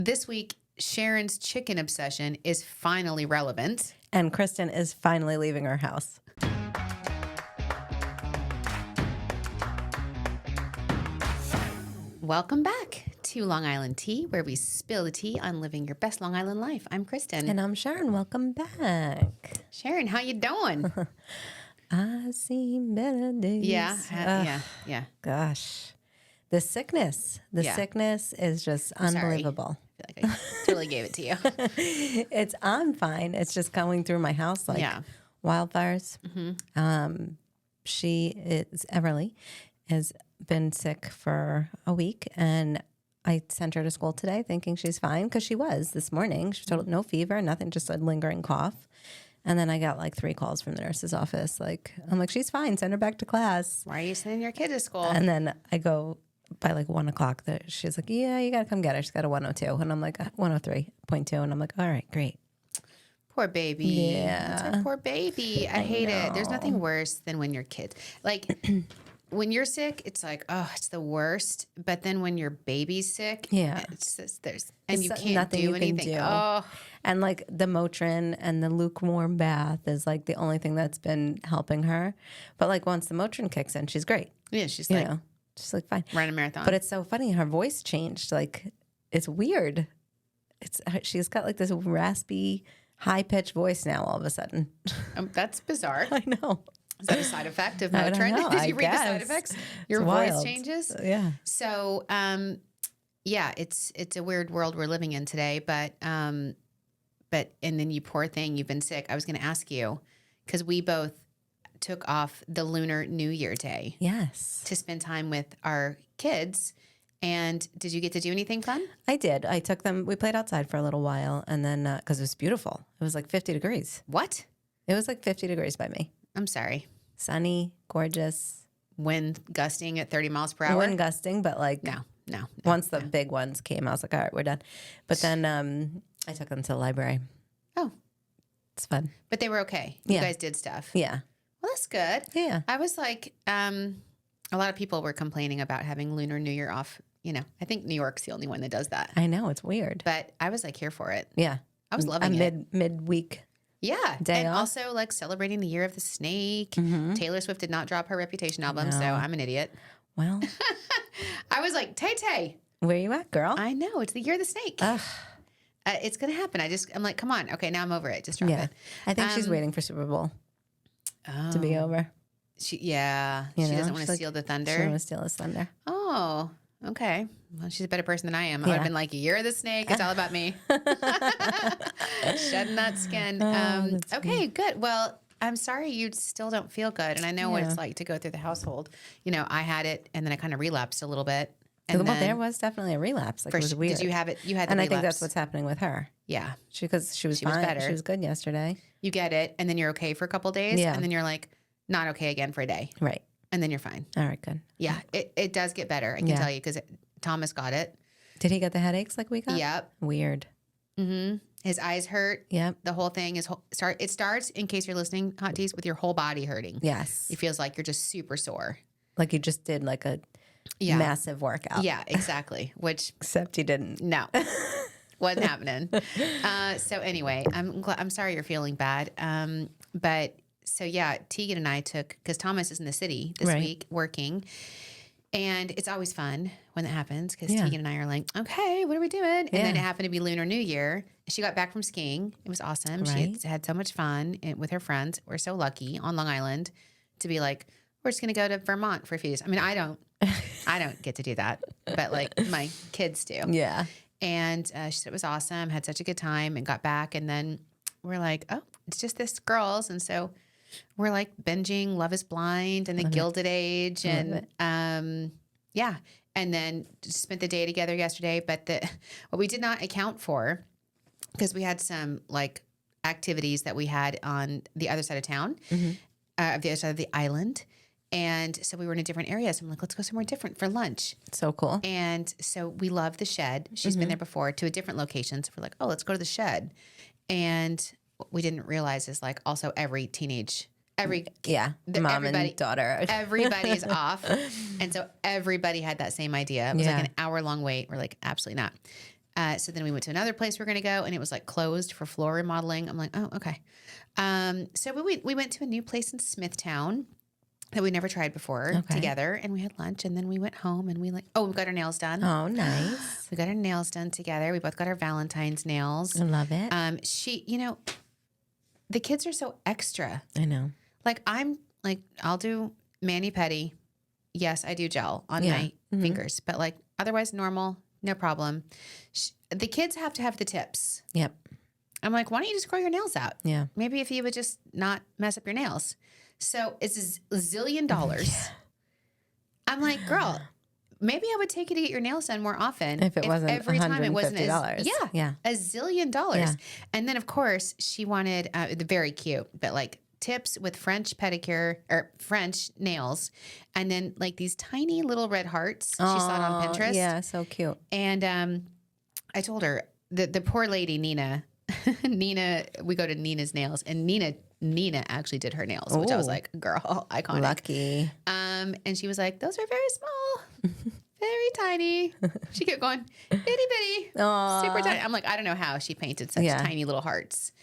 This week, Sharon's chicken obsession is finally relevant. And Kristen is finally leaving her house. Welcome back to Long Island Tea, where we spill the tea on living your best Long Island life. I'm Kristen. And I'm Sharon. Welcome back. Sharon, how you doing? I see better days. Yeah. Gosh. The sickness is just unbelievable. I feel like I totally gave it to you. I'm fine. It's just going through my house like wildfires. Mm-hmm. Everly has been sick for a week, and I sent her to school today thinking she's fine because she was this morning. She was told no fever, nothing, just a lingering cough. And then I got like 3 calls from the nurse's office. I'm like, she's fine. Send her back to class. Why are you sending your kid to school? And then I go by like 1 o'clock. She's like, yeah, you got to come get her. She's got a 102. And I'm like, 103.2. And I'm like, all right, great. Poor baby. Yeah. It's like, poor baby. I hate it. There's nothing worse than when your kids, like when you're sick, it's like, oh, it's the worst. But then when your baby's sick, it's just, you can't do anything. Oh. And like the Motrin and the lukewarm bath is like the only thing that's been helping her. But like once the Motrin kicks in, she's great. Yeah, she's like fine. Run a marathon. But it's so funny. Her voice changed. Like it's weird. She's got like this raspy, high-pitched voice now all of a sudden. That's bizarre. I know. Is that a side effect of Motrin? Did you read the side effects? Your voice changes? Yeah. So, it's a weird world we're living in today, but and then you poor thing, you've been sick. I was going to ask you, because we both took off the Lunar New Year Day. Yes. To spend time with our kids. And did you get to do anything fun? I did. I took them, we played outside for a little while, and then, because it was beautiful. It was like 50 degrees. What? It was like 50 degrees by me. I'm sorry. Sunny, gorgeous. Wind gusting at 30 miles per hour? Wind gusting, but like no. Once the big ones came, I was like, all right, we're done. But then I took them to the library. Oh. It's fun. But they were okay. You guys did stuff. Yeah. Well, that's good. Yeah. I was like, a lot of people were complaining about having Lunar New Year off. You know, I think New York's the only one that does that. I know. It's weird. But I was like here for it. Yeah. I was loving it. Midweek. Yeah. Day off. Also like celebrating the year of the snake. Mm-hmm. Taylor Swift did not drop her Reputation album, so I'm an idiot. Well. I was like, Tay. Where you at, girl? I know. It's the year of the snake. It's going to happen. I'm like, come on. Okay, now I'm over it. Just drop it. I think she's waiting for Super Bowl to be over. She doesn't want to steal the thunder. She doesn't want to steal his thunder. Oh, okay. Well, she's a better person than I am. I would have been like, you're the snake. It's all about me. Shedding that skin. Okay, good. Well, I'm sorry you still don't feel good. And I know what it's like to go through the household. You know, I had it and then I kind of relapsed a little bit. And well, there was definitely a relapse. Like it was weird. Did you have it? You had the and relapse. I think that's what's happening with her. Yeah. Because she was fine. better. She was good yesterday. You get it. And then you're okay for a couple of days. Yeah. And then you're like, not okay again for a day. Right. And then you're fine. All right, good. Yeah. It does get better. I can tell you because Thomas got it. Did he get the headaches like we got? Yep. Weird. Mm-hmm. His eyes hurt. Yep. The whole thing is it starts, in case you're listening, Hot Teas, with your whole body hurting. Yes. It feels like you're just super sore. Like you just did like a massive workout. Yeah, exactly. Which except you didn't. No. Wasn't happening. So anyway, I'm sorry you're feeling bad. But so yeah, Tegan and I took, because Thomas is in the city this week working. And it's always fun when that happens because Tegan and I are like, okay, what are we doing? And then it happened to be Lunar New Year. She got back from skiing. It was awesome. Right. She had so much fun with her friends. We're so lucky on Long Island to be like, we're just going to go to Vermont for a few days. I mean, I don't get to do that, but like my kids do. Yeah. And she said it was awesome, had such a good time, and got back. And then we're like, oh, it's just this girls. And so we're like binging Love is Blind and The Gilded Age. And and then just spent the day together yesterday. But what we did not account for, because we had some like activities that we had on the other side of town, the other side of the island. And so we were in a different area. So I'm like, let's go somewhere different for lunch. So cool. And so we love the Shed. She's been there before to a different location. So we're like, oh, let's go to the Shed. And what we didn't realize is like also every mom and daughter. Everybody's off. And so everybody had that same idea. It was like an hour-long wait. We're like, absolutely not. So then we went to another place we're going to go, and it was like closed for floor remodeling. I'm like, oh, okay. So we went to a new place in Smithtown that we never tried before together, and we had lunch, and then we went home, and we got our nails done. Oh, nice. We got our nails done together. We both got our Valentine's nails. I love it. The kids are so extra. I know. Like I'll do mani-pedi. Yes, I do gel on my fingers, but like otherwise normal, no problem. The kids have to have the tips. Yep. I'm like, why don't you just grow your nails out? Yeah. Maybe if you would just not mess up your nails. So it's a zillion dollars. I'm like, girl, maybe I would take you to get your nails done more often. If it wasn't every time it wasn't $150. a zillion dollars. Yeah. And then of course she wanted very cute, but like tips with French pedicure or French nails, and then like these tiny little red hearts. She saw it on Pinterest. Yeah, so cute. And I told her the poor lady Nina. We go to Nina's nails, and Nina actually did her nails, which I was like, girl, iconic. Lucky. And she was like, those are very small, very tiny. She kept going, itty bitty, super tiny. I'm like, I don't know how she painted such tiny little hearts.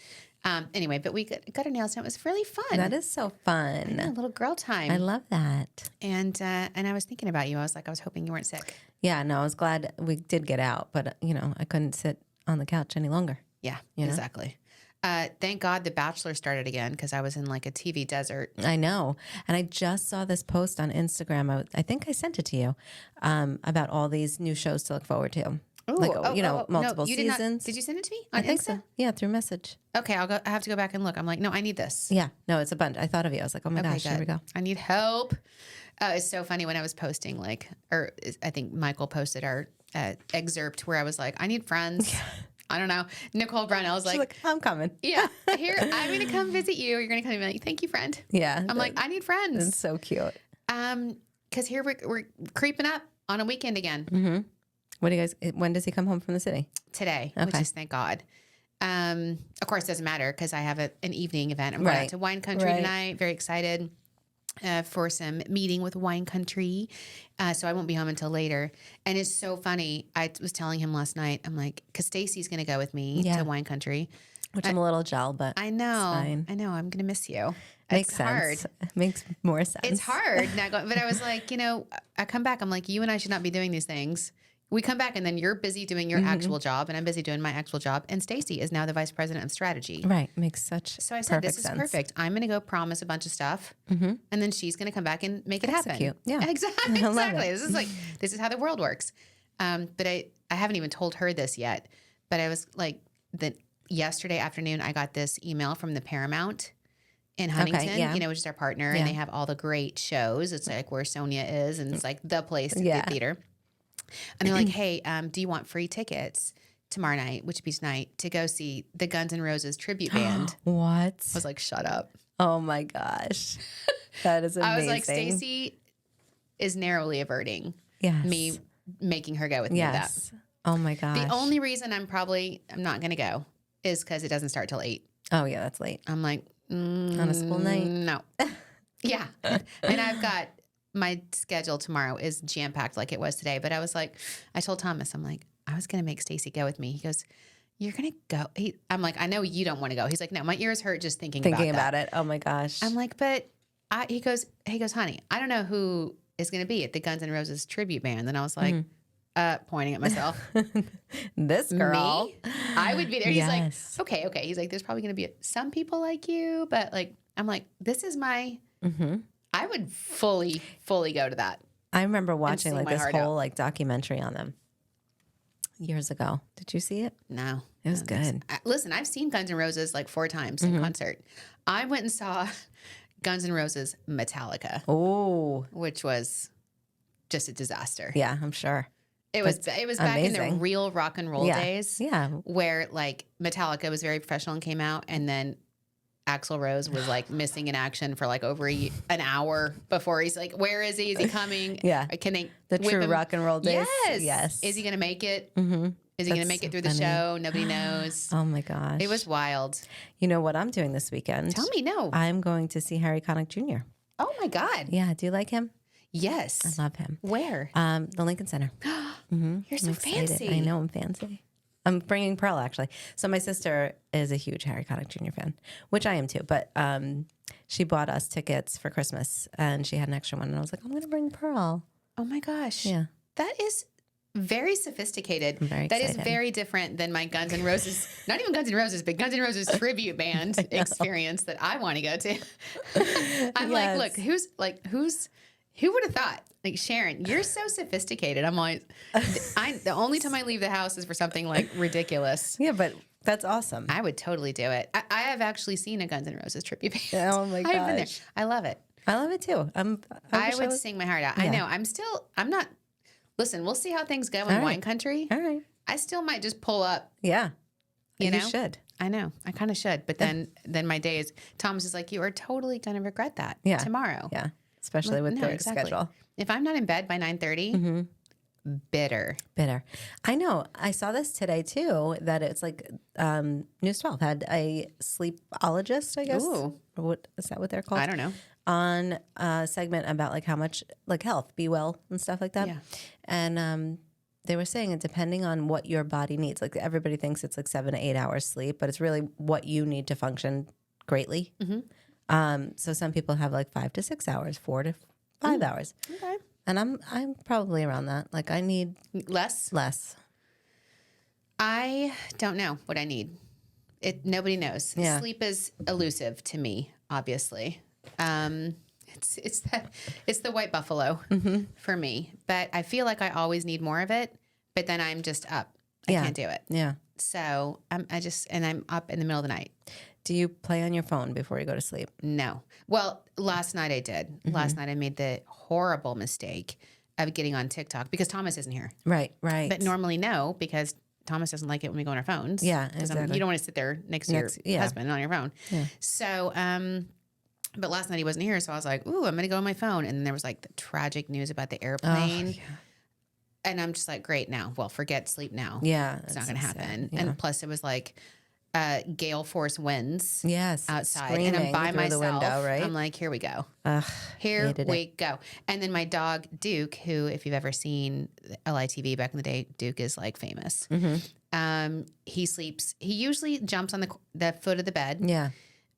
Anyway, but we got our nails done. It was really fun. That is so fun. A little girl time. I love that. And I was thinking about you. I was hoping you weren't sick. Yeah, no, I was glad we did get out, but I couldn't sit on the couch any longer. Yeah, exactly. Thank God The Bachelor started again, because I was in like a TV desert. I know. And I just saw this post on Instagram. I think I sent it to you about all these new shows to look forward to. Ooh, multiple you seasons. Did you send it to me on I think Insta? so. Yeah, through message. Okay, I have to go back and look. I'm like, no, I need this. Yeah, no, it's a bunch. I thought of you. I was like, oh my gosh, good. here we go. I need help. It's so funny when I was posting, I think Michael posted our excerpt where I was like, I need friends. I don't know. Nicole Brunell was like, I'm coming. Yeah, here, I'm going to come visit you. You're going to come and be like, thank you, friend. Yeah. I'm like, I need friends. It's so cute. Because here we're creeping up on a weekend again. Mm-hmm. When does he come home from the city? Today, which is thank God. Of course, it doesn't matter because I have an evening event. I'm going out to Wine Country tonight. Very excited for some meeting with Wine Country. So I won't be home until later. And it's so funny. I was telling him last night, I'm like, because Stacy's going to go with me to Wine Country. Which I'm a little gel, but I know. It's fine. I know. I'm going to miss you. Makes it's sense. hard. It makes more sense. It's hard. But I was like, I come back. I'm like, you and I should not be doing these things. We come back and then you're busy doing your actual job and I'm busy doing my actual job. And Stacy is now the vice president of strategy. Right. Makes such So I said, this is perfect. I'm going to go promise a bunch of stuff and then she's going to come back and make it happen. Cute. Yeah. Exactly. This is how the world works. But I haven't even told her this yet, but I was like, yesterday afternoon, I got this email from the Paramount in Huntington, which is our partner, and they have all the great shows. It's like where Sonia is, and it's like the place to get theater. And they're like, hey, do you want free tickets tomorrow night, which would be tonight, to go see the Guns N' Roses tribute band? What? I was like, shut up. Oh my gosh. That is amazing. I was like, Stacy is narrowly averting me making her go with me with that. Oh my gosh. The only reason I'm not going to go is because it doesn't start till 8. Oh yeah, that's late. I'm like, on a school night? No. Yeah. And I've got my schedule tomorrow is jam-packed like it was today. But I was like, I told Thomas, I'm like, I was going to make Stacy go with me. He goes, you're going to go? I'm like, I know you don't want to go. He's like, no, my ears hurt just thinking about it. Oh my gosh. I'm like, but he goes, honey, I don't know who is going to be at the Guns N' Roses tribute band. And I was like, pointing at myself. This girl. Me? I would be there. He's like, okay. He's like, there's probably going to be some people like you, but like, I'm like, this is my, I would fully go to that. I remember watching like this whole like documentary on them years ago. Did you see it? No. It was good. Listen, I've seen Guns N' Roses like 4 times in concert. I went and saw Guns N' Roses Metallica. Oh. Which was just a disaster. Yeah, I'm sure. It was back in the real rock and roll days. Yeah. Where like Metallica was very professional and came out, and then Axl Rose was like missing in action for like over an hour before he's like, where is he? Is he coming? Yeah. Can they the true rock and roll days? Yes. Is he going to make it? Is he going to make it through the show? Nobody knows. Oh my gosh. It was wild. You know what I'm doing this weekend? Tell me. No. I'm going to see Harry Connick Jr. Oh my God. Yeah. Do you like him? Yes. I love him. Where? The Lincoln Center. You're so fancy. I know I'm fancy. I'm bringing Pearl, actually. So my sister is a huge Harry Connick Jr. fan, which I am too. But she bought us tickets for Christmas, and she had an extra one. And I was like, I'm going to bring Pearl. Oh, my gosh. Yeah. That is very sophisticated. I'm very That is excited. very different than my Guns N' Roses, not even Guns N' Roses, but Guns N' Roses tribute band experience that I want to go to. I'm like, look, who would have thought? Like, Sharon, you're so sophisticated. I'm like, the only time I leave the house is for something like ridiculous. Yeah, but that's awesome. I would totally do it. I have actually seen a Guns N' Roses tribute band. Oh my I've been there. gosh. I love it. I love it too. I would sing my heart out. I Yeah. know. I'm not. Listen, we'll see how things go in right. wine country. All right. I still might just pull up. Yeah. You know? should. I know. I kind of should. But then my days, Thomas is like, you are totally going to regret that tomorrow. Yeah. Especially with their exactly. schedule. If I'm not in bed by 9:30, bitter. I know. I saw this today too, that it's like News 12 had a sleepologist, I guess. Ooh. What is that what they're called? I don't know. On a segment about like how much like health, be well and stuff like that. Yeah. And they were saying it depending on what your body needs. Like everybody thinks it's like 7 to 8 hours sleep, but it's really what you need to function greatly. So some people have like 5 to 6 hours, 4 to 5 hours. Okay. And I'm probably around that. Like I need Less? I don't know what I need. Nobody knows. Yeah. Sleep is elusive to me, obviously. It's the white buffalo for me. But I feel like I always need more of it. But then I'm just up. I can't do it. Yeah. So I'm up in the middle of the night. Do you play on your phone before you go to sleep? No. Well, last night I did. Last night I made the horrible mistake of getting on TikTok because Thomas isn't here. Right. But normally no, because Thomas doesn't like it when we go on our phones. Yeah, 'Cause exactly. you don't want to sit there next to your husband on your phone. Yeah. So, but last night he wasn't here, so I was like, "Ooh, I'm going to go on my phone." And then there was like the tragic news about the airplane, and I'm just like, "Great, now, well, forget sleep now. Yeah. It's not going to happen." Yeah. And plus, it was like gale force winds. Yes. Outside, and I'm by through myself. the window, right? I'm like, "Here we go." Ugh, Here hated we it. go. And then my dog, Duke, who, if you've ever seen LITV back in the day, Duke is like famous. He sleeps. He usually jumps on the foot of the bed. Yeah.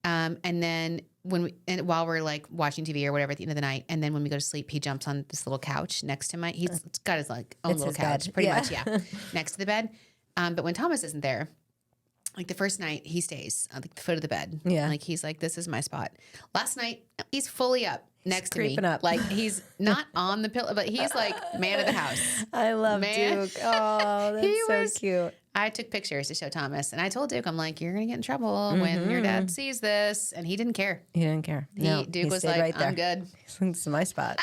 And then while we're like watching TV or whatever at the end of the night, and then when we go to sleep, he jumps on this little couch next to he's got his like own little his couch, bed. pretty Yeah. much, yeah, next to the bed. But when Thomas isn't there, like the first night, he stays on the foot of the bed. Yeah. Like he's like, this is my spot. Last night, he's fully up next to me. creeping up. Like he's not on the pillow, but he's like man of the house. I love Man. Duke. Oh, He that's was- so cute. I took pictures to show Thomas, and I told Duke, I'm like, you're going to get in trouble when your dad sees this. And he didn't care. He didn't care. No, Duke he was stayed like, right there. I'm good. This is my spot.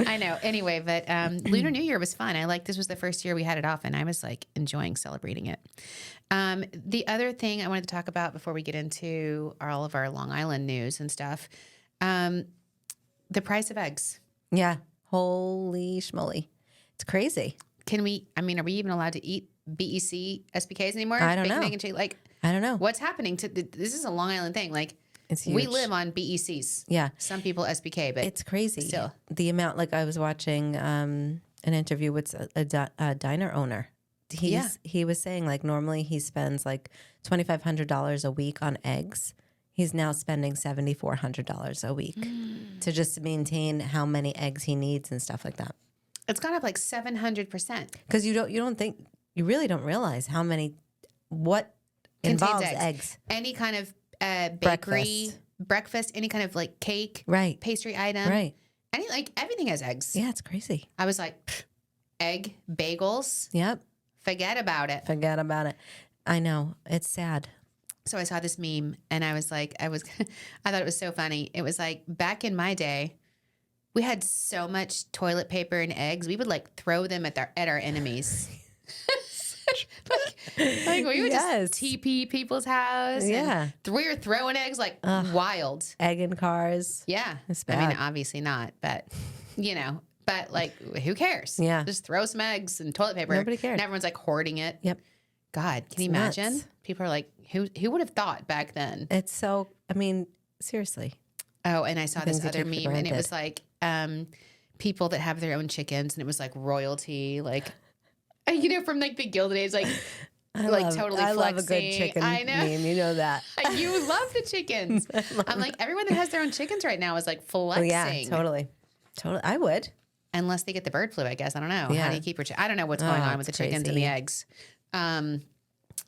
I know. Anyway, but Lunar New Year was fun. This was the first year we had it off, and I was like enjoying celebrating it. The other thing I wanted to talk about before we get into all of our Long Island news and stuff, the price of eggs. Yeah. Holy schmoly. It's crazy. Are we even allowed to eat BEC SPKs anymore? I don't Bacon, know. Egg, and cheese? Like, I don't know. what's happening to this is a Long Island thing. Like, It's we huge. live on BECs. Yeah. Some people SPK, but It's crazy. Still. The amount, like I was watching an interview with a diner owner. He was saying like normally he spends like $2,500 a week on eggs. He's now spending $7,400 a week to just maintain how many eggs he needs and stuff like that. it's gone up like 700%. Because you really don't realize how many, what Contains involves eggs. eggs. Any kind of bakery, breakfast, any kind of like cake, Right. pastry item. Right. Everything has eggs. Yeah, it's crazy. I was like, "Pfft, egg, bagels, Yep. forget about it. Forget about it. I know. It's sad. So I saw this meme and I was like, I thought it was so funny. It was like back in my day, we had so much toilet paper and eggs. We would like throw them at our enemies. like we would Yes. just TP people's house. and Yeah. we were throwing eggs like wild. Egg in cars. Yeah. It's I mean, bad. obviously not, but but like who cares? Yeah. Just throw some eggs and toilet paper. Nobody cared. And everyone's like hoarding it. Yep. God, can you It's imagine? nuts. People are like, who would have thought back then? It's so, seriously. Oh, and I saw this Things you other take for meme, and it granted. was like people that have their own chickens, and it was like royalty. Like From like the Gilded Age, like totally I flexing. love a good chicken I know. meme. You know that. You love the chickens. I'm like, everyone that has their own chickens right now is like flexing. Yeah, totally. I would. Unless they get the bird flu, I guess. I don't know. Yeah. How do you keep your I don't know what's going on with the it's chickens and crazy. the eggs.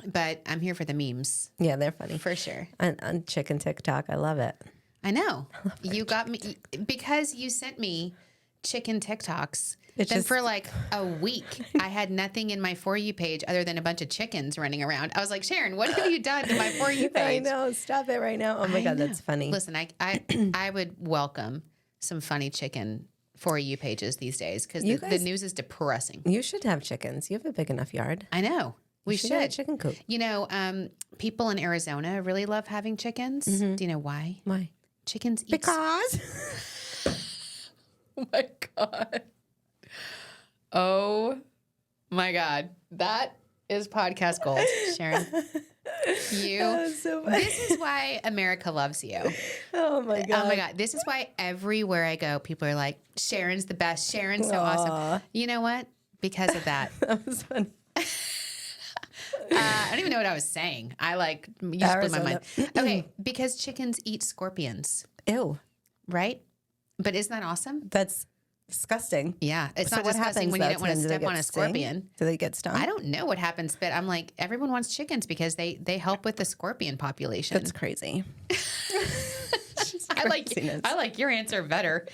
But I'm here for the memes. Yeah, they're funny. For sure. On chicken TikTok, I love it. I know. You got me because you sent me chicken TikToks. Then for like a week, I had nothing in my For You page other than a bunch of chickens running around. I was like, Sharon, what have you done to my For You page? I know. Stop it right now. Oh my God, that's funny. Listen, I would welcome some funny chicken For You pages these days because the news is depressing. You should have chickens. You have a big enough yard. I know. We should. Have a chicken coop. People in Arizona really love having chickens. Do you know why? Why? Chickens eat. Because. Oh my God. Oh my God. That is podcast gold, Sharon. So This is why America loves you. Oh my God. Oh my God. This is why everywhere I go, people are like, Sharon's the best. Sharon's so awesome. You know what? Because of that. That was funny. I don't even know what I was saying. You just blew my mind. Okay. Because chickens eat scorpions, Ew. right? But isn't that awesome? That's disgusting. Yeah. It's So not what disgusting happens when you though? don't want to Do they step get on a stung? scorpion. Do they get stung? I don't know what happens, but I'm like, everyone wants chickens because they help with the scorpion population. That's crazy. I like your answer better.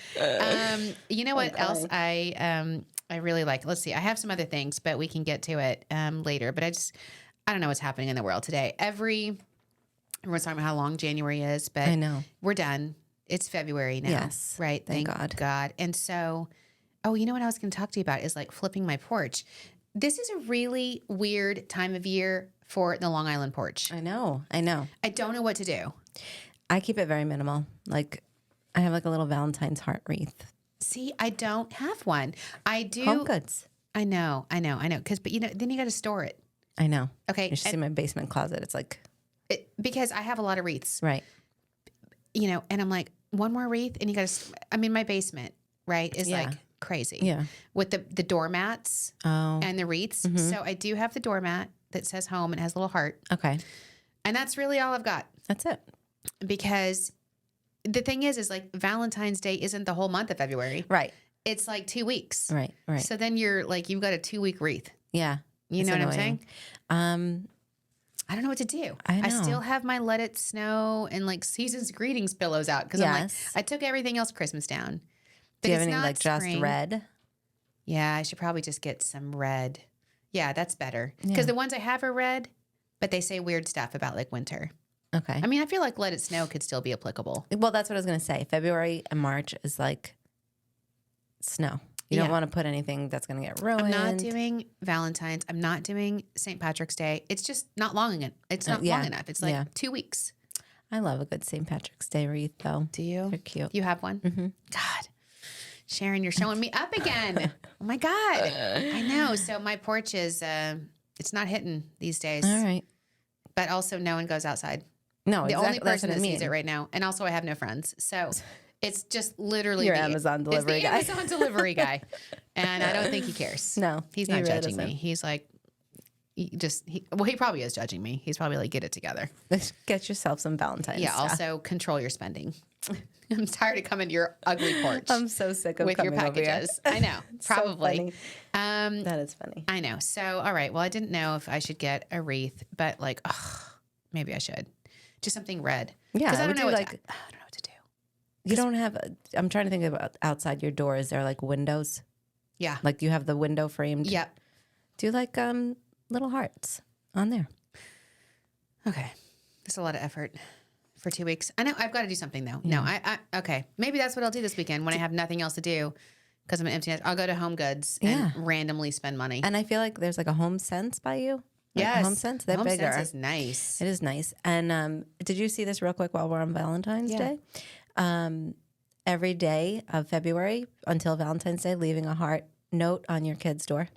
You know what else I really like? Let's see. I have some other things, but we can get to it later. But I don't know what's happening in the world today. Everyone's talking about how long January is, but I know. we're done. It's February now. Yes. Right. Thank God. And so, you know what I was going to talk to you about is like flipping my porch. This is a really weird time of year for the Long Island porch. I know. I don't know what to do. I keep it very minimal. Like I have like a little Valentine's heart wreath. See, I don't have one. I do. Home Goods. I know. But then you got to store it. I know. Okay. You should see my basement closet. It's like. Because I have a lot of wreaths. Right. And I'm like, one more wreath and you got to, my basement, right, is like crazy. Yeah. With the doormats and the wreaths. Mm-hmm. So I do have the doormat that says home and has a little heart. Okay. And that's really all I've got. That's it. Because the thing is like Valentine's Day isn't the whole month of February. Right. It's like 2 weeks. Right. So then you're like, you've got a 2-week wreath. Yeah. You know what I'm saying? I don't know what to do. I know. I still have my Let It Snow and like Season's Greetings pillows out because I'm like, I took everything else Christmas down. But do you have any like just red? Yeah, I should probably just get some red. Yeah, that's better. Because the ones I have are red, but they say weird stuff about like winter. Okay. I feel like Let It Snow could still be applicable. Well, that's what I was going to say. February and March is like snow. You don't want to put anything that's going to get ruined. I'm not doing Valentine's. I'm not doing St. Patrick's Day. It's just not long enough. It's not long enough. It's like 2 weeks. I love a good St. Patrick's Day wreath, though. Do you? They're cute. You have one? Mm-hmm. God. Sharon, you're showing me up again. Oh, my God. I know. So my porch is, it's not hitting these days. All right. But also no one goes outside. No, the only person that sees it right now. And also I have no friends. So it's just literally your Amazon delivery guy. Amazon delivery guy. And I don't think he cares. No. He's not judging me. He's like, he probably is judging me. He's probably like, get it together. Get yourself some Valentine's stuff. Also control your spending. I'm tired of coming to your ugly porch. I'm so sick of with coming your packages. Over here. I know. Probably. So that is funny. I know. So, all right. Well, I didn't know if I should get a wreath, but like, maybe I should. Just something red. Yeah. Because I don't know what to do. You don't have, I'm trying to think about outside your door. Is there like windows? Yeah. Like you have the window framed? Yep. Do you like little hearts on there? Okay. That's a lot of effort for 2 weeks. I know I've got to do something though. No, okay. Maybe that's what I'll do this weekend when I have nothing else to do because I'm an empty nest. I'll go to Home Goods and randomly spend money. And I feel like there's like a Home Sense by you. Yes. Home Sense. They're Home bigger. Sense is nice. It is nice. And did you see this real quick while we're on Valentine's Day? Every day of February until Valentine's Day, leaving a heart note on your kid's door,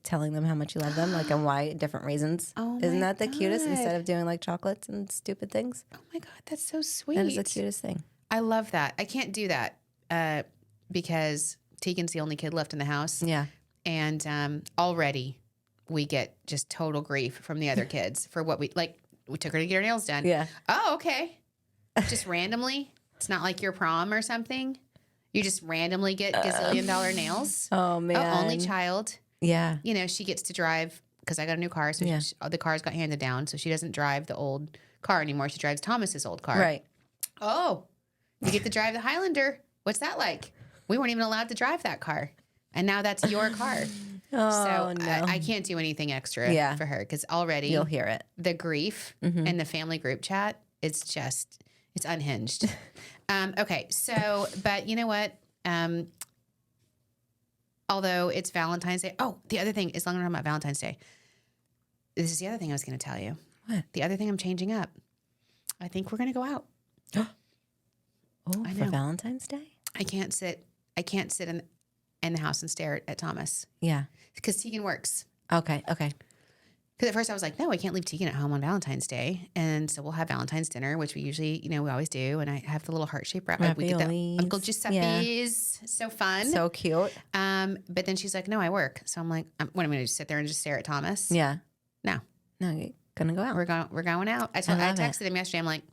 telling them how much you love them, like, and why, different reasons. Oh, Isn't that the cutest? Instead of doing like chocolates and stupid things. Oh my God, that's so sweet. That is the cutest thing. I love that. I can't do that because Tegan's the only kid left in the house. Yeah. And already we get just total grief from the other kids for what we took her to get her nails done. Yeah. Oh, okay. Just randomly. It's not like your prom or something. You just randomly get gazillion-dollar nails. Oh, man. Oh, only child. Yeah. You know, she gets to drive because I got a new car. So the cars got handed down. So she doesn't drive the old car anymore. She drives Thomas's old car. Right. Oh, you get to drive the Highlander. What's that like? We weren't even allowed to drive that car. And now that's your car. Oh, so no. I can't do anything extra for her because already You'll hear it. the grief in the family group chat, it's unhinged. Okay. So, but you know what? Although it's Valentine's Day. Oh, the other thing is, long talking about Valentine's Day. This is the other thing I was going to tell you. What? The other thing I'm changing up. I think we're going to go out. Oh, I for know. Valentine's Day? I can't sit in the house and stare at Thomas Yeah. because Tegan works. Okay. Because at first I was like, no, I can't leave Tegan at home on Valentine's Day. And so we'll have Valentine's dinner, which we usually, we always do. And I have the little heart-shaped wrap. We get the Raviolis. Uncle Giuseppe's. Yeah. So fun. So cute. But then she's like, no, I work. So I'm like, what am I going to just sit there and just stare at Thomas? Yeah. No, you're going to go out. We're going out. I texted him yesterday. I'm like,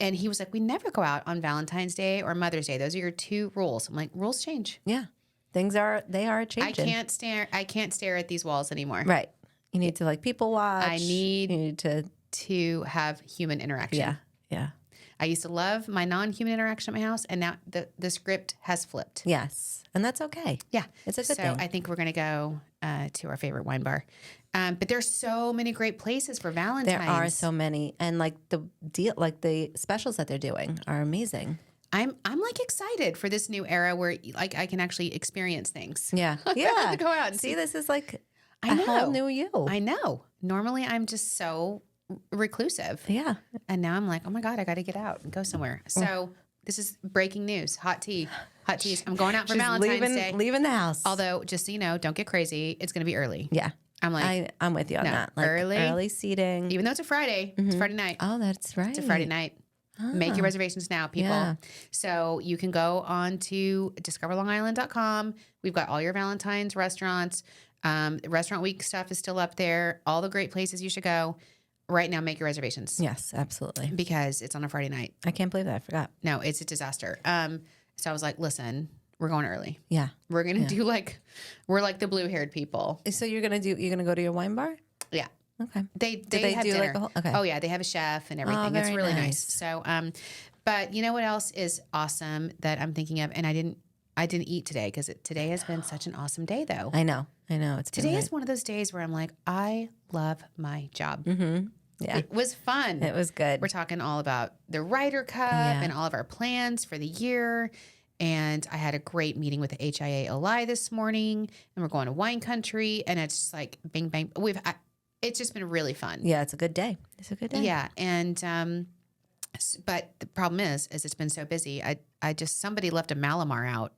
and he was like, we never go out on Valentine's Day or Mother's Day. Those are your two rules. I'm like, rules change. Yeah. They are changing. I can't stare at these walls anymore. Right. You need to people watch. You need to have human interaction. Yeah. I used to love my non-human interaction at my house, and now the script has flipped. Yes. And that's okay. Yeah. It's a good thing. So I think we're going to go to our favorite wine bar. But there's so many great places for Valentine's. There are so many. And the specials that they're doing are amazing. I'm excited for this new era where I can actually experience things. Yeah. I don't have to go out and see. This is a know. whole new you. I know. Normally I'm just so reclusive. Yeah. And now I'm like, oh my God, I got to get out and go somewhere. So this is breaking news. Hot teas. I'm going out for Valentine's Day. Leaving the house. Although, just so you know, don't get crazy. It's going to be early. Yeah. I'm like, I'm with you on that. Early seating. Even though it's a Friday, it's Friday night. Oh, that's right. It's a Friday night. Make your reservations now, people. Yeah. So you can go on to discoverlongisland.com. We've got all your Valentine's restaurants. Restaurant Week stuff is still up there. All the great places you should go. Right now, make your reservations. Yes, absolutely. Because it's on a Friday night. I can't believe that. I forgot. No, it's a disaster. So I was like, listen, we're going early. Yeah. We're going to do we're like the blue-haired people. So you're going to go to your wine bar? Yeah. Okay. They have do dinner. a whole, okay. Oh yeah, they have a chef and everything. It's very really nice. So, but you know what else is awesome that I'm thinking of, and I didn't eat today because today has been such an awesome day though. I know. It's Today is one of those days where I'm like, I love my job. Mm-hmm. Yeah. It was fun. It was good. We're talking all about the Ryder Cup and all of our plans for the year. And I had a great meeting with the HIA OLI this morning, and we're going to wine country, and it's just like bing bang. It's just been really fun. Yeah, it's a good day. Yeah, and but the problem is it's been so busy. Somebody left a Malamar out,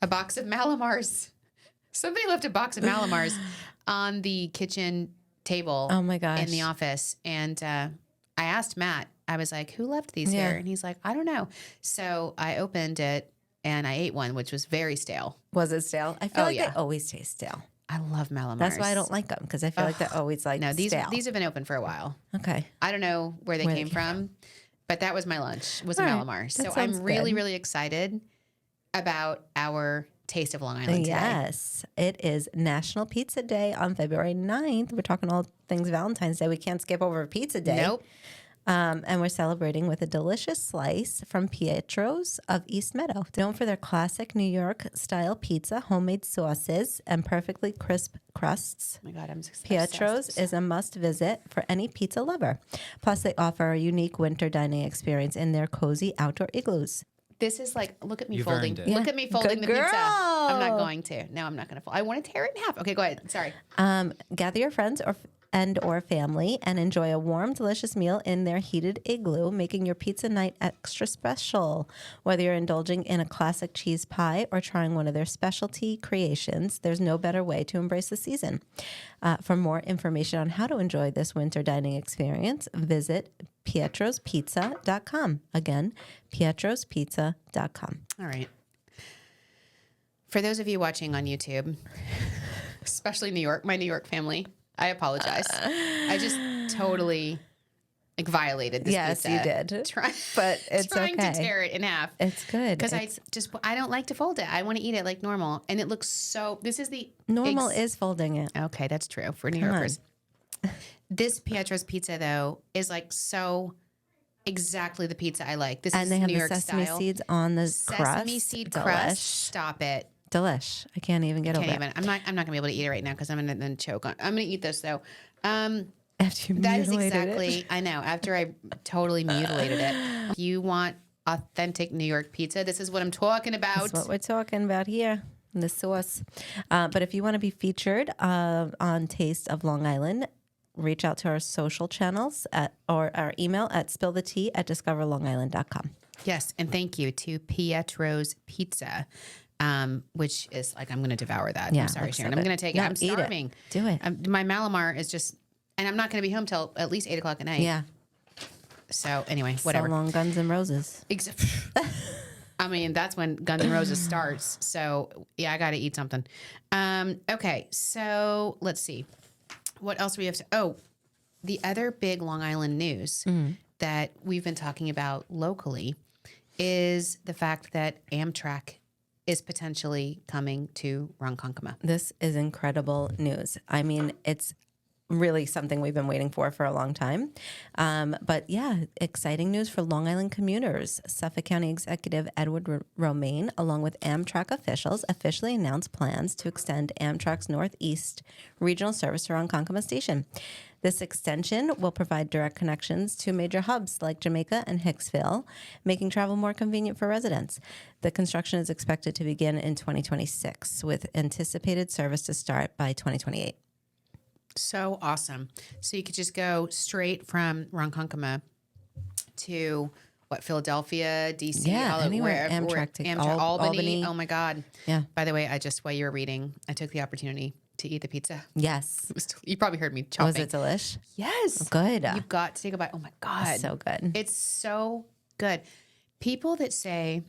a box of Malamars. Somebody left a box of Malamars on the kitchen table. Oh my gosh! In the office, and I asked Matt. I was like, "Who left these here?" And he's like, "I don't know." So I opened it and I ate one, which was very stale. Was it stale? I feel they always taste stale. I love Malamars. That's why I don't like them, because I feel like they're always these stale. have been open for a while. Okay. I don't know where they came from, but that was my lunch, was a Malamar. So I'm really, really excited about our Taste of Long Island today. Yes. It is National Pizza Day on February 9th. We're talking all things Valentine's Day. We can't skip over Pizza Day. Nope. And we're celebrating with a delicious slice from Pietro's of East Meadow. Known for their classic New York style pizza, homemade sauces, and perfectly crisp crusts. Oh my God, I'm obsessed. Pietro's is a must visit for any pizza lover. Plus, they offer a unique winter dining experience in their cozy outdoor igloos. This is like, look at me You've folding. earned it. Look at me folding Good the pizza. girl. I'm not going to. No, I'm not going to fold. I want to tear it in half. Okay, go ahead. Sorry. Gather your friends or family and enjoy a warm, delicious meal in their heated igloo, making your pizza night extra special. Whether you're indulging in a classic cheese pie or trying one of their specialty creations, there's no better way to embrace the season. For more information on how to enjoy this winter dining experience, visit pietrospizza.com. Again, pietrospizza.com. All right. For those of you watching on YouTube, especially New York, my New York family. I apologize. I just totally violated this Yes, pizza. you did. But it's trying okay. to tear it in half. It's good. Because I don't like to fold it. I want to eat it like normal. And it looks so, this is the. Normal is folding it. Okay, that's true for New Yorkers. This Pietro's pizza, though, is like so exactly the pizza I like. This And is they have New the York sesame style. seeds on the crust. Sesame seed crust. Stop it. Delish. I can't even get over it. I'm not gonna be able to eat it right now because I'm gonna then choke on. I'm gonna eat this though. After you That is mutilated exactly. it. I know. After I totally mutilated it. If you want authentic New York pizza, this is what I'm talking about. That's what we're talking about here. The sauce. But if you want to be featured on Taste of Long Island, reach out to our social channels or our email at spillthetea@discoverlongisland.com. Yes, and thank you to Pietro's Pizza, which is like I'm going to devour that. Yeah, I'm sorry, let's Sharon. have I'm it. going to take No, it. I'm eat it. starving. Do it. My Malamar is just, and I'm not going to be home till at least 8 o'clock at night. Yeah. So anyway, whatever. So long, Guns N' Roses. I mean, that's when Guns N' Roses starts. So yeah, I got to eat something. Okay, so let's see. What else do we have to? Oh, the other big Long Island news that we've been talking about locally is the fact that Amtrak is potentially coming to Ronkonkoma. This is incredible news. I mean, it's really something we've been waiting for a long time. But yeah, exciting news for Long Island commuters. Suffolk County Executive Edward Romaine, along with Amtrak officials, officially announced plans to extend Amtrak's Northeast regional service to Ronkonkoma Station. This extension will provide direct connections to major hubs like Jamaica and Hicksville, making travel more convenient for residents. The construction is expected to begin in 2026, with anticipated service to start by 2028. So awesome. So you could just go straight from Ronkonkoma to Philadelphia, DC, anywhere. Amtrak to Albany. Oh my God. Yeah. By the way, while you were reading, I took the opportunity to eat the pizza. Yes. You probably heard me chopping. Was it delish? Yes. Good. You've got to take a bite. Oh my God. So good. It's so good. People that say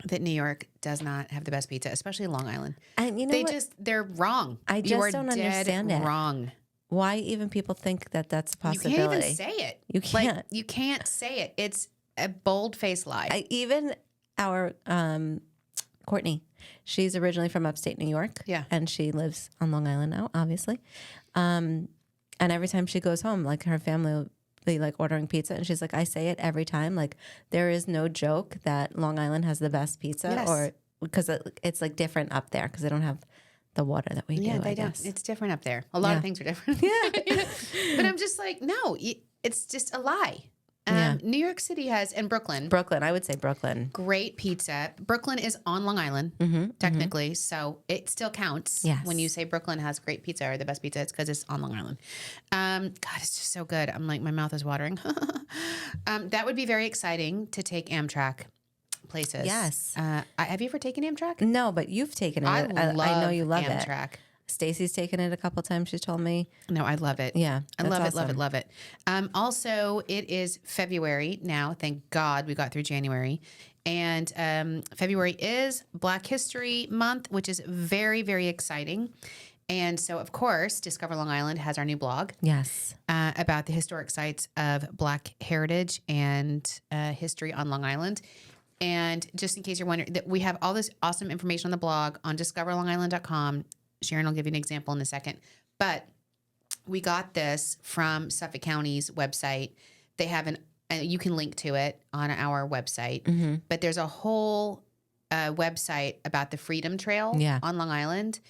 that New York does not have the best pizza, especially Long Island. And you know they're wrong. I just don't understand it. Wrong. Why even people think that that's a possibility? You can't even say it. You can't. You can't say it. It's a bold-faced lie. Even our Courtney, she's originally from upstate New York. Yeah. And she lives on Long Island now, obviously. And every time she goes home, like her family will be like ordering pizza. And she's like, I say it every time. Like, there is no joke that Long Island has the best pizza. Yes. Or because it's like different up there because they don't have the water that we do. Yeah, they don't. Guess. It's different up there. A lot of things are different. Yeah. But I'm just like, no, it's just a lie. New York City has, and Brooklyn, I would say Brooklyn. great pizza. Brooklyn is on Long Island, technically, so it still counts. Yes. When you say Brooklyn has great pizza or the best pizza, it's because it's on Long Island. God, it's just so good. I'm like, my mouth is watering. That would be very exciting to take Amtrak places. Yes. Have you ever taken Amtrak? No, but you've taken it. I know you love Amtrak. it. Stacy's taken it a couple times. She's told me. No, I love it. Yeah, I love that's it, love it, awesome. love it. Also, it is February now. Thank God we got through January. And February is Black History Month, which is very, very exciting. And so, of course, Discover Long Island has our new blog. Yes. About the historic sites of Black heritage and history on Long Island. And just in case you're wondering, that we have all this awesome information on the blog on discoverlongisland.com. Sharon will give you an example in a second. But we got this from Suffolk County's website. They have you can link to it on our website. But there's a whole website about the Freedom Trail on Long Island.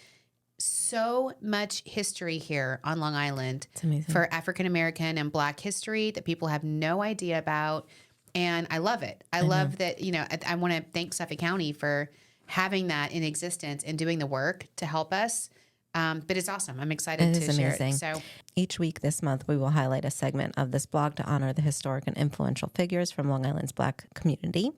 So much history here on Long Island for African American and Black history that people have no idea about. And I love it. I love that, I want to thank Suffolk County for having that in existence and doing the work to help us. But it's awesome. I'm excited to share it. So each week this month, we will highlight a segment of this blog to honor the historic and influential figures from Long Island's Black community.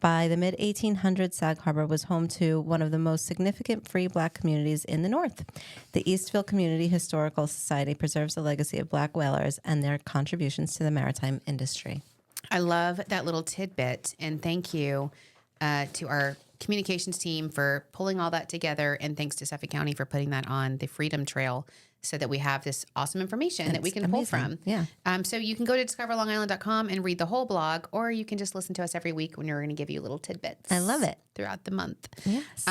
By the mid-1800s, Sag Harbor was home to one of the most significant free Black communities in the North. The Eastville Community Historical Society preserves the legacy of Black whalers and their contributions to the maritime industry. I love that little tidbit. And thank you to our communications team for pulling all that together. And thanks to Suffolk County for putting that on the Freedom Trail so that we have this awesome information that we can pull from. Yeah. So you can go to discoverlongisland.com and read the whole blog, or you can just listen to us every week when we're going to give you little tidbits. I love it. Throughout the month. Yes.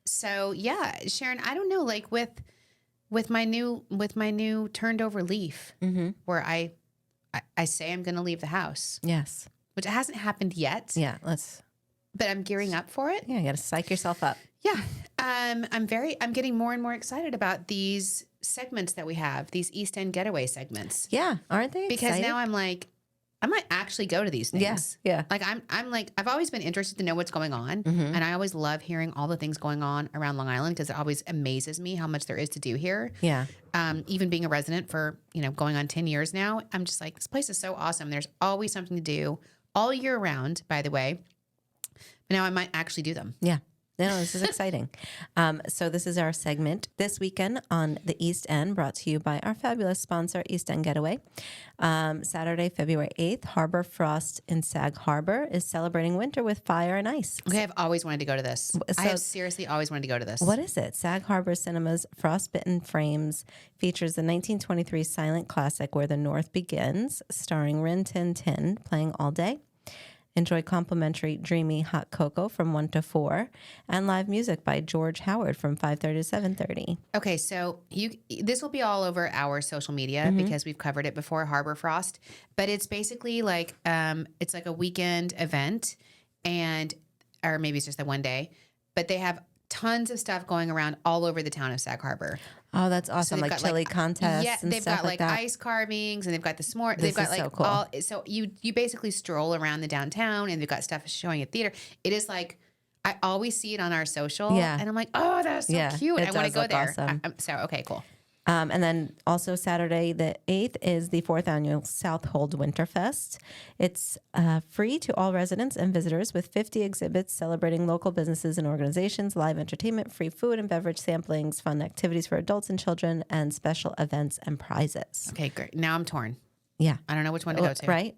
So yeah, Sharon, I don't know, like with my new turned over leaf, where I say I'm going to leave the house. Yes. Which hasn't happened yet. Yeah. But I'm gearing up for it. Yeah. You got to psych yourself up. Yeah. I'm getting more and more excited about these segments that we have, these East End getaway segments. Yeah. Aren't they Because exciting? now I'm like, I might actually go to these things. Yeah. Like I'm like, I've always been interested to know what's going on. And I always love hearing all the things going on around Long Island because it always amazes me how much there is to do here. Yeah. Even being a resident for, going on 10 years now, I'm just like, this place is so awesome. There's always something to do all year round, by the way. But now I might actually do them. Yeah. No, this is exciting. So this is our segment this weekend on the East End, brought to you by our fabulous sponsor, East End Getaway. Saturday, February 8th, Harbor Frost in Sag Harbor is celebrating winter with fire and ice. Okay, I've always wanted to go to this. So, I have seriously always wanted to go to this. What is it? Sag Harbor Cinema's Frostbitten Frames features the 1923 silent classic Where the North Begins, starring Rin Tin Tin, playing all day. Enjoy complimentary dreamy hot cocoa from 1 to 4 and live music by George Howard from 5:30 to 7:30. Okay, so this will be all over our social media because we've covered it before, Harbor Frost. But it's basically like it's like a weekend event, or maybe it's just the one day. But they have tons of stuff going around all over the town of Sag Harbor. Oh, that's awesome! So like chili contests. Yeah, and they've stuff got like like that. ice carvings, and they've got the s'more. This They've got is like so cool. all. So you basically stroll around the downtown, and they've got stuff showing at theater. It is like I always see it on our social, Yeah. and I'm like, oh, that's so cute. it I want to does go look there. awesome. So okay, cool. And then also Saturday the 8th is the 4th annual Southold Winterfest. It's free to all residents and visitors with 50 exhibits celebrating local businesses and organizations, live entertainment, free food and beverage samplings, fun activities for adults and children, and special events and prizes. Okay, great. Now I'm torn. Yeah. I don't know which one to go to. Right?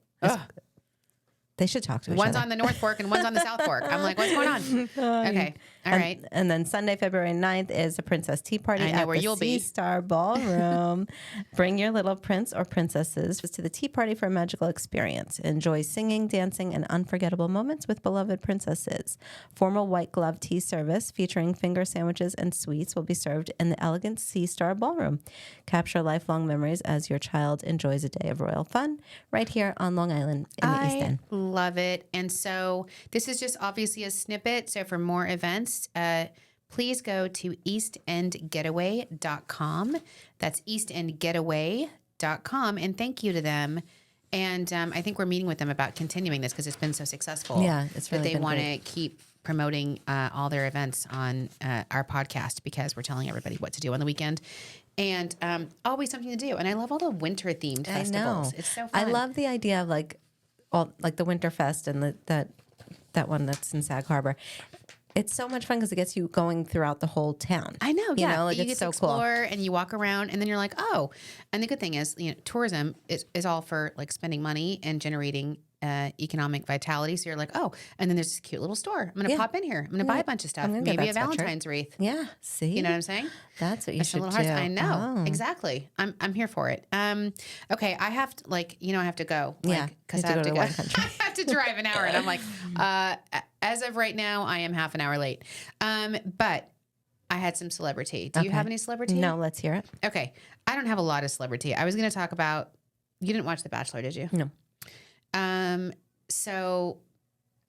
They should talk to each One's other. on the North Fork and one's on the South Fork. I'm like, what's going on? Okay. All right. And then Sunday, February 9th is a Princess Tea Party I know at where the you'll be. Sea Star Ballroom. Bring your little prince or princesses to the tea party for a magical experience. Enjoy singing, dancing, and unforgettable moments with beloved princesses. Formal white glove tea service featuring finger sandwiches and sweets will be served in the elegant Sea Star Ballroom. Capture lifelong memories as your child enjoys a day of royal fun right here on Long Island in the East End. Love it. And so this is just obviously a snippet. So for more events, please go to eastendgetaway.com. That's eastendgetaway.com. And thank you to them. And I think we're meeting with them about continuing this because it's been so successful. Yeah, it's really that they been want to great. keep promoting all their events on our podcast because we're telling everybody what to do on the weekend. And always something to do. And I love all the winter themed festivals. I know. It's so fun. I love the idea of like the Winterfest and that one that's in Sag Harbor. It's so much fun because it gets you going throughout the whole town. I know, yeah. Like you it's get so to cool. explore and you walk around and then you're like, oh. And the good thing is, tourism is all for like spending money and generating economic vitality. So you're like, oh. And then there's this cute little store. I'm going to pop in here. I'm going to buy a bunch of stuff. I'm gonna get Maybe a that sweatshirt. Valentine's wreath. Yeah, see, You know what I'm saying? that's what you It's a should little do. hard. I know. Oh. Exactly. I'm here for it. Okay. I have to I have to go. Yeah, Because you I have have to to go go. to one country. I have to drive an hour. And I'm like, as of right now, I am half an hour late. But I had some celebrity. Do you Okay. have any celebrity? No, let's hear it. Okay. I don't have a lot of celebrity. I was going to talk about, you didn't watch The Bachelor, did you? No. So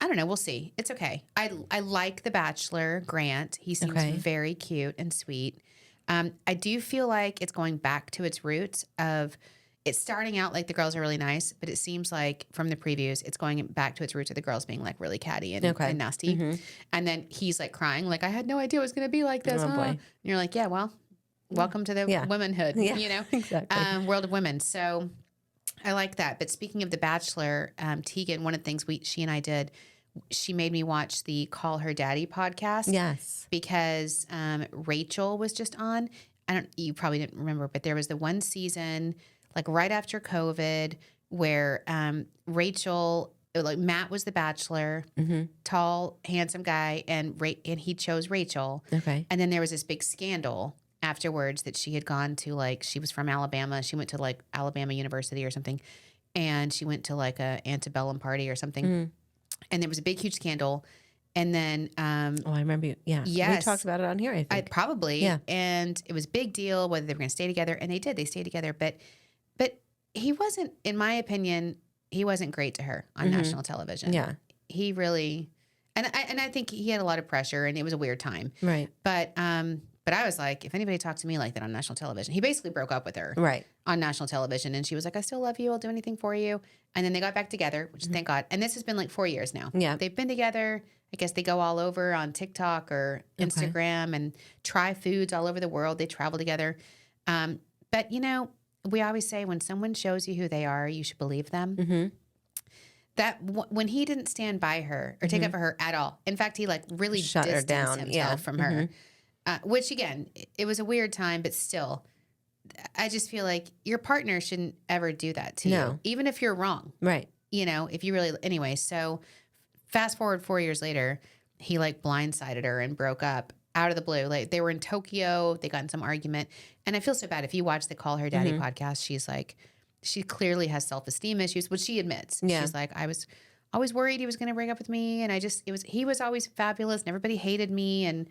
I don't know. We'll see. It's okay. I like The Bachelor, Grant. He seems Okay. very cute and sweet. I do feel like it's going back to its roots of it's starting out like the girls are really nice, but it seems like from the previews, it's going back to its roots of the girls being like really catty and, Okay. and nasty. Mhm. And then he's like crying, like, I had no idea it was going to be like this. Oh, boy. And you're like, yeah, well, welcome to the Yeah. womanhood, Yeah, exactly. world of women. So I like that. But speaking of The Bachelor, Tegan, one of the things she and I did, she made me watch the Call Her Daddy podcast. Yes. Because Rachel was just on. You probably didn't remember, but there was the one season, like right after COVID, where Rachel like Matt was the bachelor, tall, handsome guy, and he chose Rachel. Okay. And then there was this big scandal afterwards that she had gone to, like, she was from Alabama. She went to like Alabama University or something, and she went to like a antebellum party or something. And there was a big, huge scandal. And then, Oh, I remember you. Yeah. yes, We talked about it on here, I think. probably. Yeah. And it was a big deal whether they were going to stay together, and they did. They stayed together, but he wasn't, in my opinion, he wasn't great to her on national television. Yeah. He really, and I think he had a lot of pressure, and it was a weird time. Right. But I was like, if anybody talked to me like that on national television, he basically broke up with her. Right. On national television, and she was like, I still love you. I'll do anything for you. And then they got back together, which thank God. And this has been like 4 years now. Yeah. They've been together. I guess they go all over on TikTok or Instagram and try foods all over the world. They travel together. But, you know, we always say when someone shows you who they are, you should believe them. That when he didn't stand by her or take up for her at all. In fact, he like really Shut her distanced down. himself from her. Which again, it was a weird time, but still, I just feel like your partner shouldn't ever do that to you, even if you're wrong. Right. You know, if you really, anyway. So fast forward 4 years later, he like blindsided her and broke up out of the blue. Like they were in Tokyo, they got in some argument. And I feel so bad. If you watch the Call Her Daddy podcast, she's like, she clearly has self-esteem issues, which she admits. Yeah. She's like, I was always worried he was going to break up with me. And he was always fabulous and everybody hated me. And,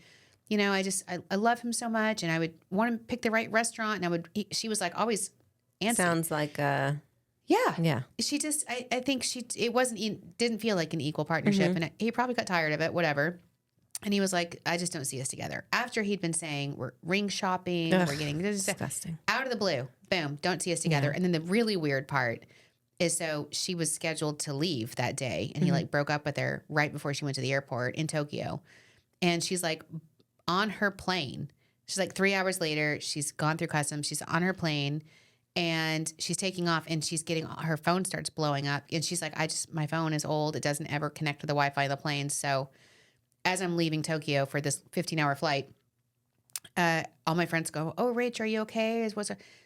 you know, I love him so much, and I would want to pick the right restaurant, and she was like always answer. Sounds like yeah. She just, I think it didn't feel like an equal partnership, and he probably got tired of it, whatever. And he was like, I just don't see us together. After he'd been saying we're ring shopping, we're getting disgusting. Out of the blue, boom, don't see us together. And then the really weird part is, so she was scheduled to leave that day, and he like broke up with her right before she went to the airport in Tokyo, and she's like on her plane. She's like 3 hours later, she's gone through customs. She's on her plane and she's taking off, and she's her phone starts blowing up. And she's like, my phone is old. It doesn't ever connect to the Wi-Fi of the plane. So as I'm leaving Tokyo for this 15-hour flight, all my friends go, oh, Rach, are you okay?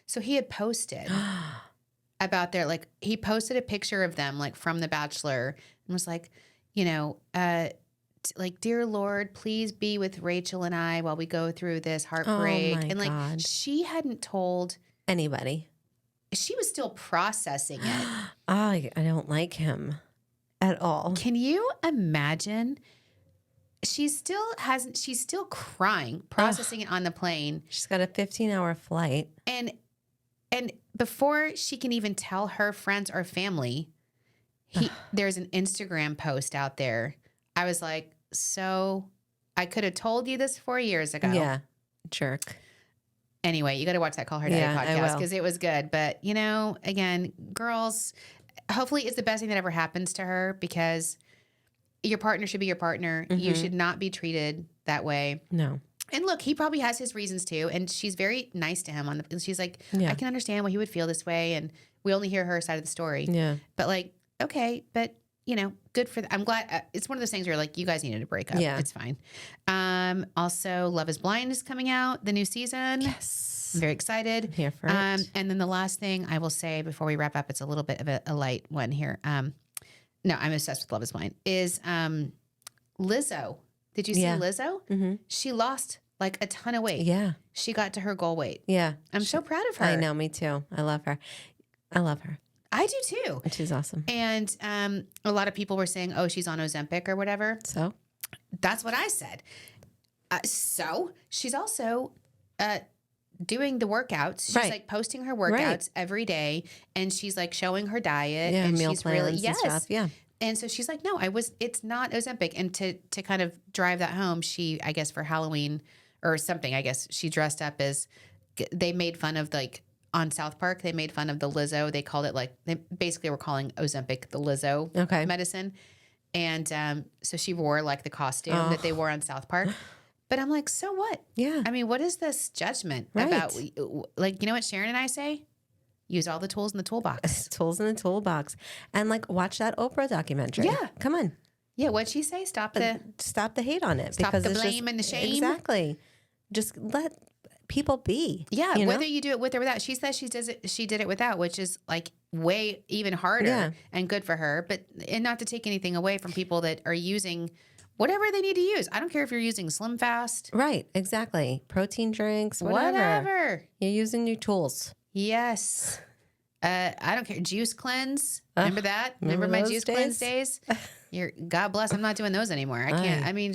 So he had posted about he posted a picture of them like from The Bachelor, and was like, you know, like, dear Lord, please be with Rachel and I while we go through this heartbreak. Oh my and God. She hadn't told anybody. She was still processing it. I don't like him at all. Can you imagine? She's still crying, processing it on the plane. She's got a 15-hour flight. And before she can even tell her friends or family, there's an Instagram post out there. I was like, so I could have told you this 4 years ago. Yeah. Jerk. Anyway, you got to watch that Call Her Daddy podcast because it was good. But, you know, again, girls, hopefully it's the best thing that ever happens to her, because your partner should be your partner. You should not be treated that way. No. And look, he probably has his reasons too. And she's very nice to him. She's like, I can understand why he would feel this way. And we only hear her side of the story. Yeah. But like, okay, but you know, good for I'm glad. It's one of those things where like, you guys needed to break up. Yeah. It's fine. Also, Love is Blind is coming out, the new season. Yes. I'm very excited. I'm here for it. And then the last thing I will say before we wrap up, it's a little bit of a light one here. No, I'm obsessed with Love is Blind, is Lizzo. Did you see Lizzo? Mm-hmm. She lost like a ton of weight. Yeah. She got to her goal weight. Yeah. I'm so proud of her. I know, me too. I love her. I do too. She's awesome. And a lot of people were saying, oh, she's on Ozempic or whatever. So? That's what I said. So she's also doing the workouts. She's like posting her workouts every day, and she's like showing her diet. Yeah, and meal she's plans really and stuff. Yeah. And so she's like, no, it's not Ozempic. And to kind of drive that home, she, I guess for Halloween or something, I guess she dressed up as, they made fun of like on South Park, they made fun of the Lizzo. They called it like, they basically were calling Ozempic the Lizzo medicine. And so she wore like the costume that they wore on South Park. But I'm like, so what? Yeah. I mean, what is this judgment about? Like, you know what Sharon and I say? Use all the tools in the toolbox. Tools in the toolbox. And like, watch that Oprah documentary. Yeah. Come on. Yeah. What'd she say? Stop the hate on it. Stop because the it's blame and the shame. Exactly. Just let people be. Yeah, you know? whether you do it with or without. She says she did it without, which is like way even harder and good for her. But and not to take anything away from people that are using whatever they need to use. I don't care if you're using Slim Fast. Right, exactly. Protein drinks, whatever. You're using new tools. Yes. I don't care. Juice cleanse. Remember that? Remember my juice cleanse days? God bless. I'm not doing those anymore. I can't. I mean,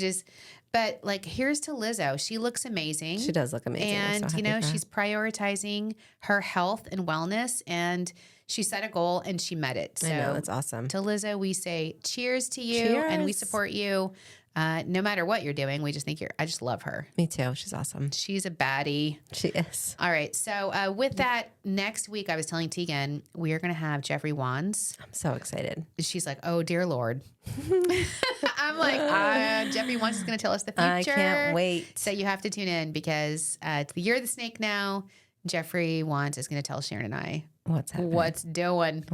but like, here's to Lizzo. She looks amazing. She does look amazing. And, she's prioritizing her health and wellness, and she set a goal and she met it. So I know, it's awesome. To Lizzo, we say cheers to you, and we support you. No matter what you're doing, we just think I just love her. Me too. She's awesome. She's a baddie. She is. All right. So with that, next week, I was telling Tegan, we are going to have Jeffrey Wands. I'm so excited. She's like, oh, dear Lord. I'm like, Jeffrey Wands is going to tell us the future. I can't wait. So you have to tune in because it's the year of the snake now. Jeffrey Wands is going to tell Sharon and I what's happening. What's doing.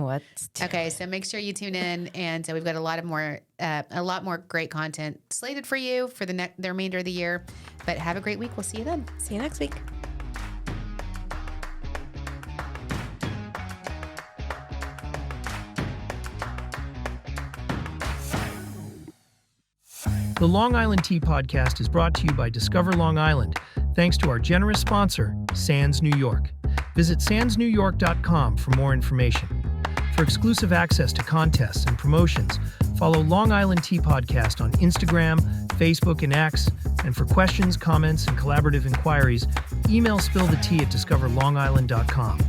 Okay, so make sure you tune in, and we've got a lot more great content slated for you for the remainder of the year. But have a great week. We'll see you then. See you next week. The Long Island Tea Podcast is brought to you by Discover Long Island, thanks to our generous sponsor, Sands New York. Visit sandsnewyork.com for more information. For exclusive access to contests and promotions, follow Long Island Tea Podcast on Instagram, Facebook, and X. And for questions, comments, and collaborative inquiries, email spillthetea@discoverlongisland.com.